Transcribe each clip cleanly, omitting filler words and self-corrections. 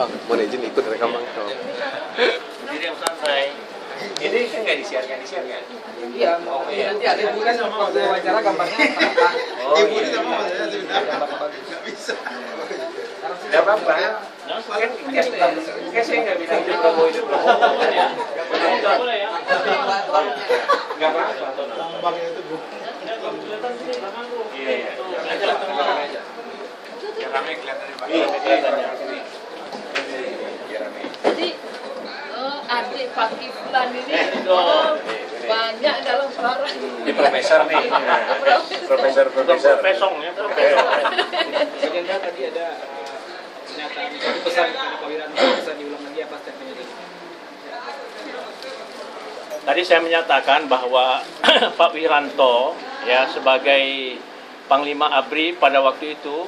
Bang, mau izin ikut rekam Bang. Jadi yang santai. Ini kan nggak disiarkan. Iya, nanti ada juga kan waktu wawancara gambarnya tengah. Oh iya. Nggak bisa. Nggak apa-apa. Kan saya nggak bilang itu Prabowo itu Prabowo ya. Nggak boleh ya. Nggak apa-apa. Lambangnya itu Bu. Iya. Ya rame kelihatan Pak. Jadi adik Pak Kiflan ini banyak dalam sekarang. Ini profesor nih. Profesor. Profesong ya. Agenda tadi ada pernyataan pesan Pak Wiranto, pesan diulang lagi apa statementnya tadi? Tadi saya menyatakan bahwa Pak Wiranto ya sebagai Panglima ABRI pada waktu itu,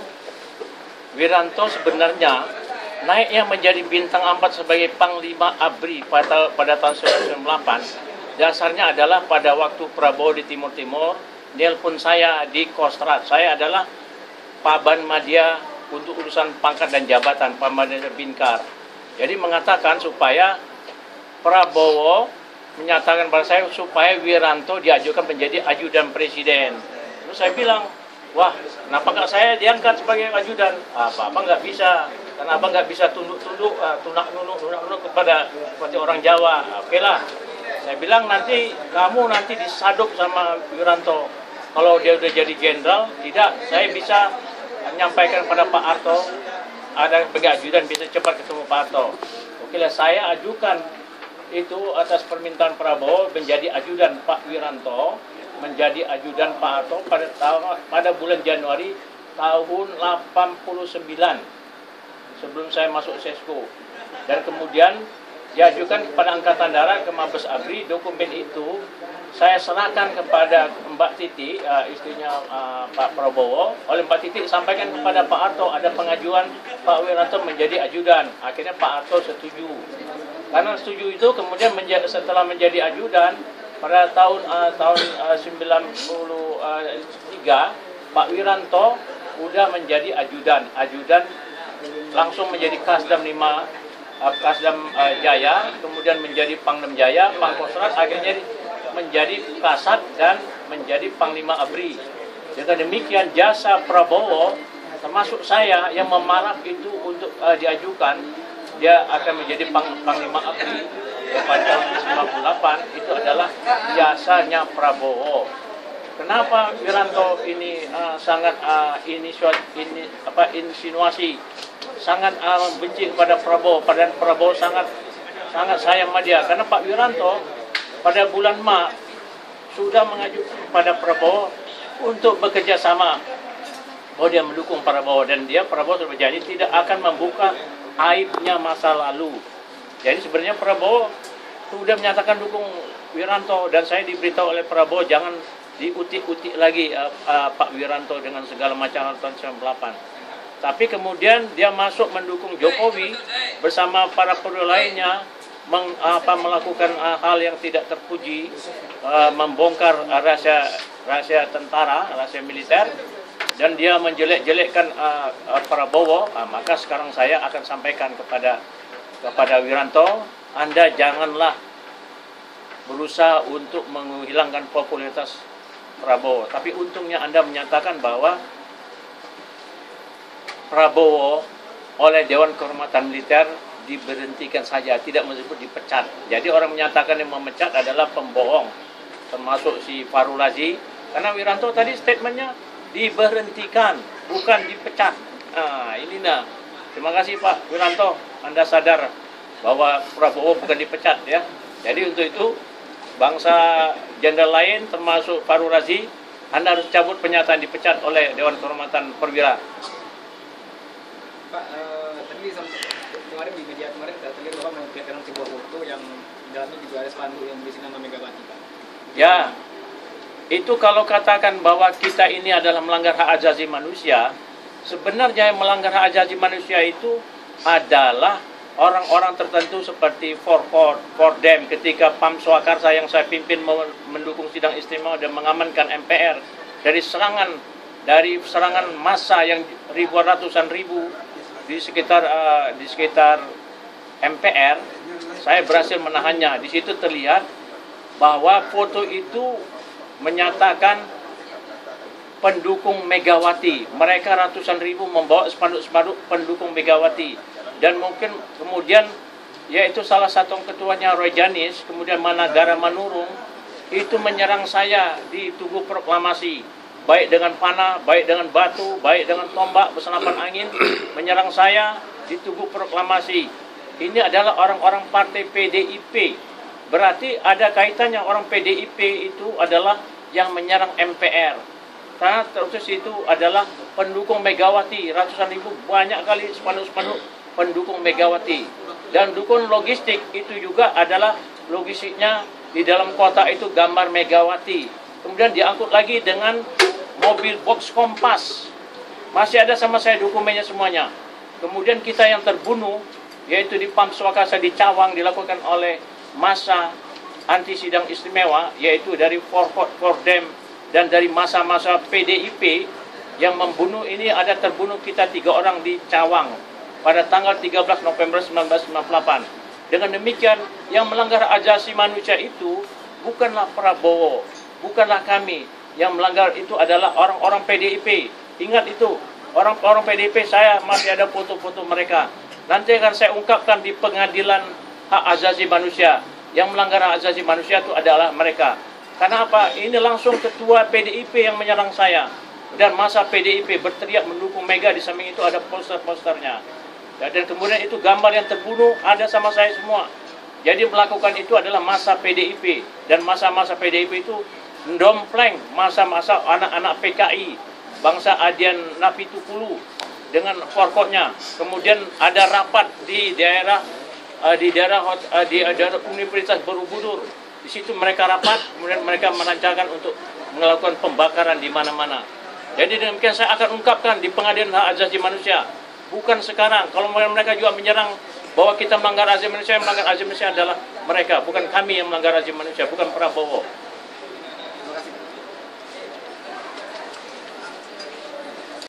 Wiranto sebenarnya naiknya menjadi bintang 4 sebagai Panglima ABRI pada tahun 1998 dasarnya adalah pada waktu Prabowo di Timur Timur, nelpon saya di Kostrad. Saya adalah Paban Madya untuk urusan pangkat dan jabatan, Paban Madya Binkar. Jadi mengatakan supaya Prabowo menyatakan pada saya supaya Wiranto diajukan menjadi ajudan presiden. Terus saya bilang, wah, kenapa nggak saya diangkat sebagai ajudan? Apa nggak bisa? Karena abang nggak bisa tunduk-tunduk, tunak-nunuk kepada seperti orang Jawa. Oke lah. Saya bilang nanti kamu disaduk sama Wiranto. Kalau dia udah jadi jenderal, tidak, saya bisa menyampaikan pada Pak Harto, ada sebagai ajudan bisa cepat ketemu Pak Harto. Oke lah, saya ajukan itu atas permintaan Prabowo menjadi ajudan Pak Wiranto, menjadi ajudan Pak Harto pada bulan Januari tahun 89 sebelum saya masuk Sesko. Dan kemudian diajukan kepada Angkatan Darat ke Mabes ABRI. Dokumen itu saya serahkan kepada Mbak Titi, istrinya Pak Prabowo. Oleh Mbak Titi sampaikan kepada Pak Harto ada pengajuan Pak Wiranto menjadi ajudan. Akhirnya Pak Harto setuju. Karena setuju itu kemudian setelah menjadi ajudan pada tahun 93 Pak Wiranto udah menjadi ajudan langsung menjadi Kasdam 5 Kasdam Jaya, kemudian menjadi Pangdam Jaya, Pangkostrat, akhirnya menjadi Kasat dan menjadi Panglima ABRI. Dengan demikian jasa Prabowo termasuk saya yang memarah itu untuk diajukan, dia akan menjadi Panglima ABRI pada tahun 98, itu adalah jasanya Prabowo. Kenapa Wiranto ini sangat insinuasi, sangat benci kepada Prabowo, padahal Prabowo sangat sayang sama dia. Karena Pak Wiranto pada bulan Maret sudah mengajukan kepada Prabowo untuk bekerja sama, bahwa dia mendukung Prabowo, dan Prabowo sudah berjanji tidak akan membuka aibnya masa lalu. Jadi sebenarnya Prabowo sudah menyatakan dukung Wiranto, dan saya diberitahu oleh Prabowo jangan diutik-utik lagi Pak Wiranto dengan segala macam hal tahun 98. Tapi kemudian dia masuk mendukung Jokowi bersama para perwira lainnya, melakukan hal yang tidak terpuji, membongkar rahasia tentara, rahasia militer, dan dia menjelek-jelekkan Prabowo. Maka sekarang saya akan sampaikan kepada Wiranto, Anda janganlah berusaha untuk menghilangkan popularitas Prabowo. Tapi untungnya Anda menyatakan bahwa Prabowo oleh Dewan Kehormatan Militer diberhentikan saja, tidak menyebut dipecat. Jadi orang menyatakan yang memecat adalah pembohong, termasuk si Fahrul Razi. Karena Wiranto tadi statementnya diberhentikan, bukan dipecat. Terima kasih Pak Wiranto, Anda sadar bahwa Prabowo bukan dipecat ya. Jadi untuk itu bangsa jenderal lain termasuk Fahrul Razi, Anda harus cabut pernyataan dipecat oleh Dewan Kehormatan Perwira. Pak, tadi kemarin di media kemarin kita lihat bahwa memperlihatkan sebuah foto yang di dalamnya juga ada spanduk yang berisi nama Megawati, Pak. Ya, itu kalau katakan bahwa kita ini adalah melanggar hak asasi manusia, sebenarnya yang melanggar hak asasi manusia itu adalah orang-orang tertentu seperti Fordem ketika Pam Swakarsa yang saya pimpin mendukung sidang istimewa dan mengamankan MPR dari serangan massa yang ratusan ribu di sekitar MPR, saya berhasil menahannya. Di situ terlihat bahwa foto itu menyatakan pendukung Megawati. Mereka ratusan ribu membawa spanduk-spanduk pendukung Megawati. Dan mungkin kemudian yaitu salah satu ketuanya Roy Janis, kemudian Managara Manurung, itu menyerang saya di Tugu Proklamasi. Baik dengan panah, baik dengan batu, baik dengan tombak bersenapan angin, menyerang saya di Tugu Proklamasi. Ini adalah orang-orang partai PDIP. Berarti ada kaitannya orang PDIP itu adalah yang menyerang MPR. Karena terus itu adalah pendukung Megawati, ratusan ribu, banyak kali spanduk-spanduk pendukung Megawati. Dan dukun logistik itu juga adalah logistiknya di dalam kota itu gambar Megawati. Kemudian diangkut lagi dengan mobil box Kompas. Masih ada sama saya dokumennya semuanya. Kemudian kita yang terbunuh, yaitu di Pam Swakasa di Cawang, dilakukan oleh massa anti sidang istimewa, yaitu dari Fordem dan dari masa-masa PDIP yang membunuh ini. Ada terbunuh kita 3 orang di Cawang pada tanggal 13 November 1998. Dengan demikian, yang melanggar asasi manusia itu bukanlah Prabowo, bukanlah kami. Yang melanggar itu adalah orang-orang PDIP. Ingat itu, orang-orang PDIP, saya masih ada foto-foto mereka. Nanti akan saya ungkapkan di pengadilan hak asasi manusia. Yang melanggar hak asasi manusia itu adalah mereka. Karena apa? Ini langsung ketua PDIP yang menyerang saya. Dan masa PDIP berteriak mendukung Mega, di samping itu ada poster-posternya. Dan kemudian itu gambar yang terbunuh ada sama saya semua. Jadi melakukan itu adalah masa PDIP. Dan masa-masa PDIP itu mendompleng masa-masa anak-anak PKI, bangsa Adian Napitukulu dengan forkotnya. Kemudian ada rapat di daerah Universitas Borobudur. Di situ mereka rapat, kemudian mereka melancarkan untuk melakukan pembakaran di mana-mana. Jadi demikian saya akan ungkapkan di pengadilan hak asasi manusia. Bukan sekarang. Kalau mereka juga menyerang bahwa kita melanggar asasi manusia, yang melanggar asasi manusia adalah mereka, bukan kami yang melanggar asasi manusia, bukan Prabowo.